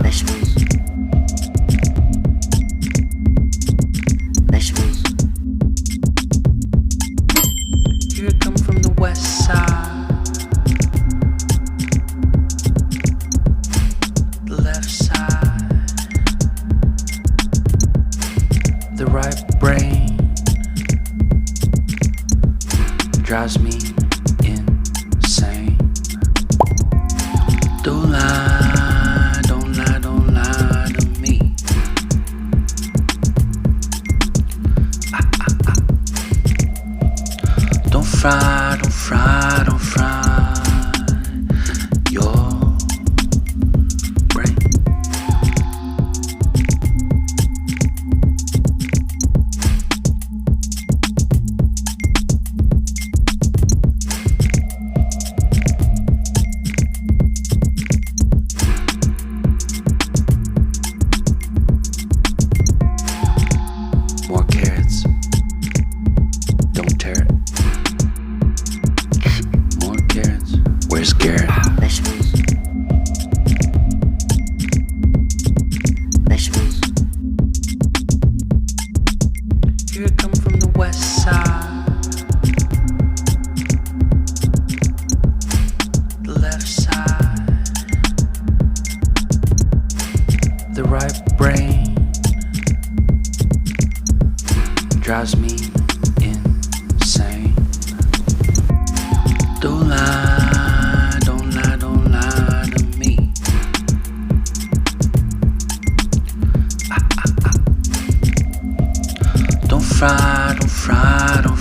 vegetables, vegetables. Here I come from the west side, the left side, the right brain drives me insane. Don't lie, don't lie, don't lie to me. Don't fry, don't fry, don't fry your brain. More carrots, don't tear it. More carrots, where's Garrett? Vegetables, vegetables. Here I come from the west side, the left side, the right brain drives me insane. Don't lie, don't lie, don't lie to me. Don't fry, don't fry, don't